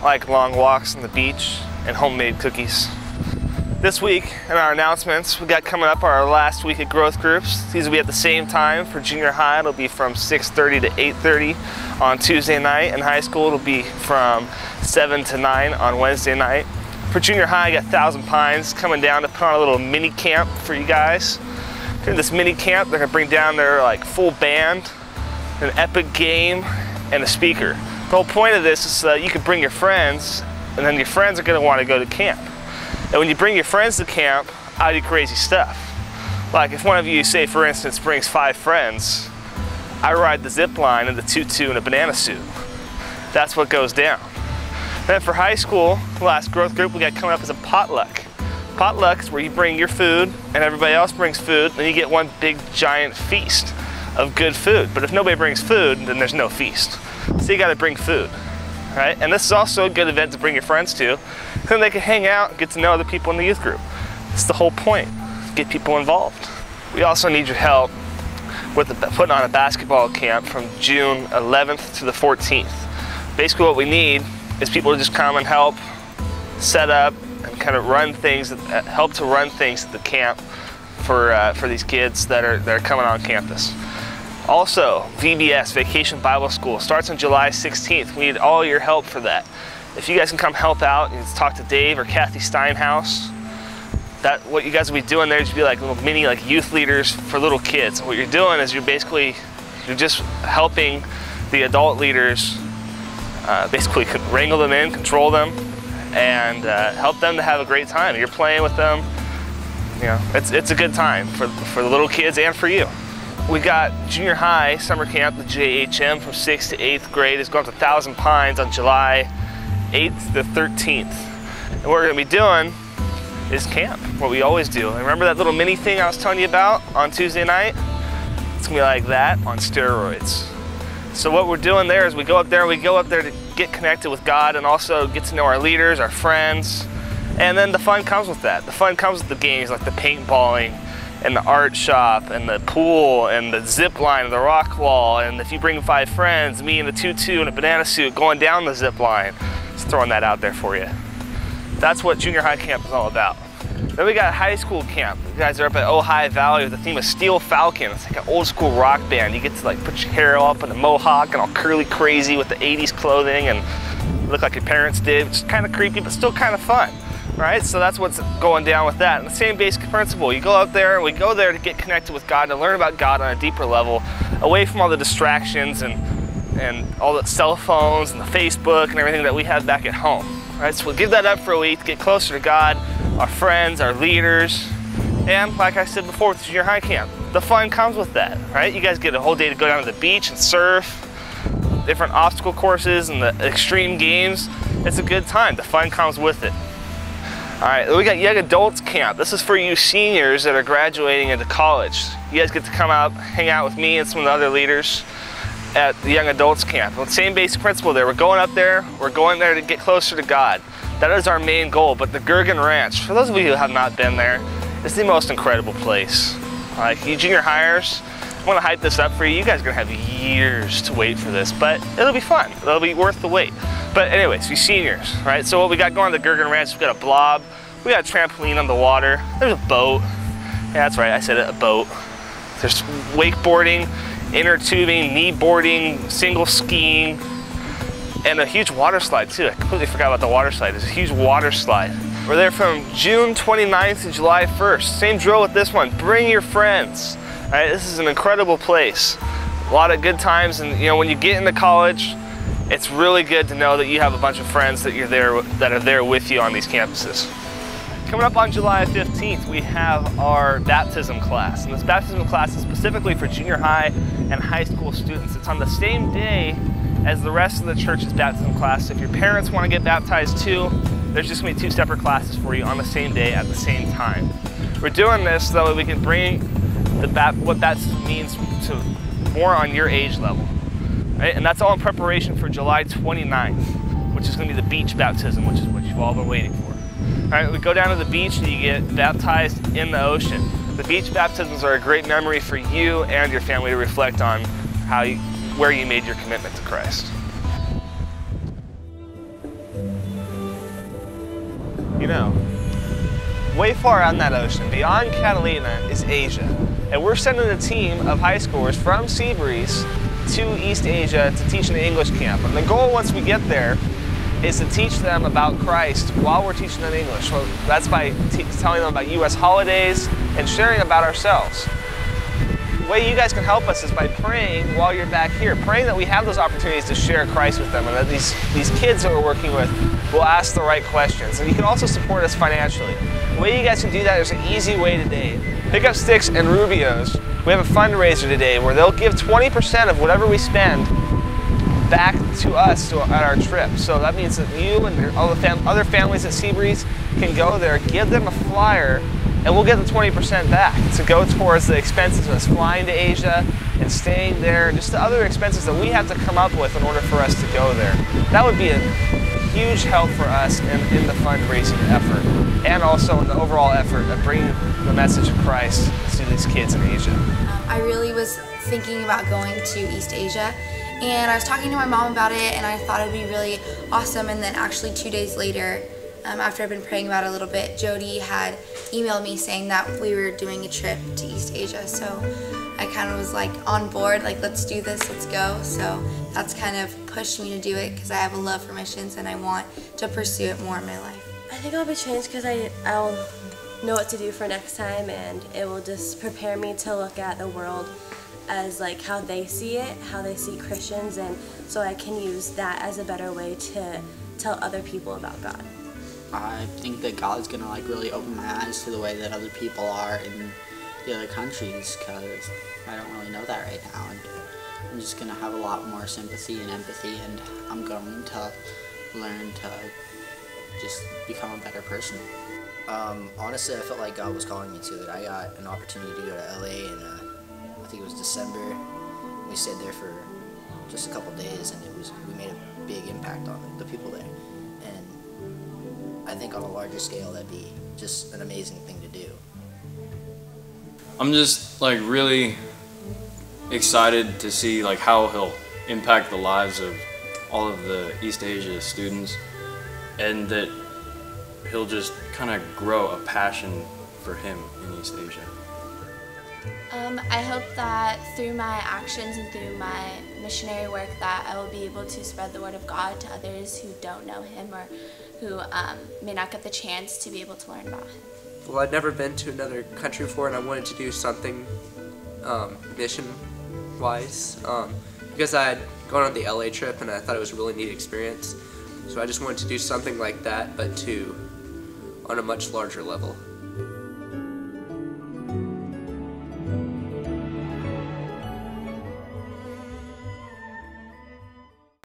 like long walks on the beach and homemade cookies. This week in our announcements, we got coming up our last week of growth groups. These will be at the same time for junior high. It'll be from 6:30 to 8:30 on Tuesday night, and high school it'll be from 7 to 9 on Wednesday night. For junior high, I got Thousand Pines coming down to put on a little mini camp for you guys. During this mini camp, they're gonna bring down their full band, an epic game, and a speaker. The whole point of this is so that you can bring your friends, and then your friends are gonna wanna go to camp. And when you bring your friends to camp, I do crazy stuff. Like if one of you, say for instance, brings 5 friends, I ride the zip line in the tutu and a banana suit. That's what goes down. Then for high school, the last growth group we got coming up is a potluck. Potluck is where you bring your food and everybody else brings food, and you get one big giant feast of good food. But if nobody brings food, then there's no feast. So you gotta bring food, right? And this is also a good event to bring your friends to, then they can hang out and get to know other people in the youth group. That's the whole point, get people involved. We also need your help with putting on a basketball camp from June 11th to the 14th. Basically what we need is people to just come and help set up and kind of run things, help to run things at the camp for these kids that are coming on campus. Also, VBS, Vacation Bible School, starts on July 16th. We need all your help for that. If you guys can come help out, you can talk to Dave or Kathy Steinhaus. What you guys will be doing there is be like little mini youth leaders for little kids. What you're doing is you're just helping the adult leaders basically wrangle them in, control them, and help them to have a great time. You're playing with them. You know, it's a good time for the little kids and for you. We got junior high summer camp, the JHM, from 6th to 8th grade. Is going to Thousand Pines on July 8th to 13th. And what we're going to be doing is camp, what we always do. And remember that little mini thing I was telling you about on Tuesday night? It's going to be like that on steroids. So what we're doing there is we go up there to get connected with God and also get to know our leaders, our friends, and then the fun comes with that. The fun comes with the games like the paintballing and the art shop and the pool and the zip line and the rock wall, and if you bring 5 friends, me in the tutu and a banana suit going down the zip line. Just throwing that out there for you. That's what junior high camp is all about. Then we got high school camp. You guys are up at Ojai Valley with the theme of Steel Falcon. It's like an old school rock band. You get to put your hair up in a mohawk and all curly crazy with the 80s clothing and look like your parents did, which is kind of creepy but still kind of fun, right? So that's what's going down with that. And the same basic principle. You go out there and we go there to get connected with God, to learn about God on a deeper level, away from all the distractions and all the cell phones and the Facebook and everything that we have back at home. Right? So we'll give that up for a week to get closer to God, our friends, our leaders, and like I said before with junior high camp, the fun comes with that, right? You guys get a whole day to go down to the beach and surf, different obstacle courses and the extreme games. It's a good time. The fun comes with it. All right, we got Young Adults Camp. This is for you seniors that are graduating into college. You guys get to come out, hang out with me and some of the other leaders at the Young Adults Camp. Well, same basic principle there. We're going up there, we're going there to get closer to God. That is our main goal, but the Gergen Ranch, for those of you who have not been there, is the most incredible place. Like you junior hires, I want to hype this up for you. You guys are gonna have years to wait for this, but it'll be fun. It'll be worth the wait. But anyways, you seniors, right? So what we got going on the Gergen Ranch, we've got a blob, we got a trampoline on the water, there's a boat. Yeah, that's right, I said it, a boat. There's wakeboarding, inner tubing, knee boarding, single skiing, and a huge water slide too. I completely forgot about the water slide. There's a huge water slide. We're there from June 29th to July 1st. Same drill with this one. Bring your friends. All right, this is an incredible place. A lot of good times, and you know, when you get into college, it's really good to know that you have a bunch of friends that are there with you on these campuses. Coming up on July 15th, we have our baptism class. And this baptism class is specifically for junior high and high school students. It's on the same day as the rest of the church's baptism class. If your parents want to get baptized too, there's just going to be 2 separate classes for you on the same day at the same time. We're doing this so that we can bring what baptism means to more on your age level. Right? And that's all in preparation for July 29th, which is going to be the beach baptism, which is what you've all been waiting for. All right, we go down to the beach and you get baptized in the ocean. The beach baptisms are a great memory for you and your family to reflect on where you made your commitment to Christ. you know. Way far out in that ocean, beyond Catalina, is Asia. And we're sending a team of high schoolers from Seabreeze to East Asia to teach in the English camp. And the goal once we get there is to teach them about Christ while we're teaching them English. So that's by telling them about U.S. holidays and sharing about ourselves. The way you guys can help us is by praying while you're back here, praying that we have those opportunities to share Christ with them and that these kids that we're working with will ask the right questions. And you can also support us financially. The way you guys can do that, there's an easy way today. Pick Up Sticks and Rubio's, we have a fundraiser today where they'll give 20% of whatever we spend back to us at our trip. So that means that you and all the other families at Seabreeze can go there, give them a flyer, and we'll get the 20% back to go towards the expenses of us flying to Asia and staying there, and just the other expenses that we have to come up with in order for us to go there. That would be a huge help for us in the fundraising effort, and also in the overall effort of bringing the message of Christ to these kids in Asia. I really was thinking about going to East Asia, and I was talking to my mom about it, and I thought it would be really awesome. And then actually 2 days later, after I've been praying about it a little bit, Jody had emailed me saying that we were doing a trip to East Asia. So I kind of was like on board, like let's do this, let's go. So that's kind of pushed me to do it because I have a love for missions and I want to pursue it more in my life. I think I'll be changed because I'll know what to do for next time, and it will just prepare me to look at the world as like how they see it, how they see Christians, and so I can use that as a better way to tell other people about God. I think that God's gonna like really open my eyes to the way that other people are in the other countries, because I don't really know that right now, and I'm just gonna have a lot more sympathy and empathy, and I'm going to learn to just become a better person. Honestly, I felt like God was calling me to it. I got an opportunity to go to LA in I think it was December. We stayed there for just a couple days, and we made a big impact on the people there. And I think on a larger scale, that'd be just an amazing thing to do. I'm just like really excited to see like how he'll impact the lives of all of the East Asia students, and that he'll just kind of grow a passion for him in East Asia. I hope that through my actions and through my missionary work that I will be able to spread the word of God to others who don't know him or who may not get the chance to be able to learn about him. Well, I'd never been to another country before, and I wanted to do something mission-wise because I had gone on the LA trip and I thought it was a really neat experience. So I just wanted to do something like that, but on a much larger level.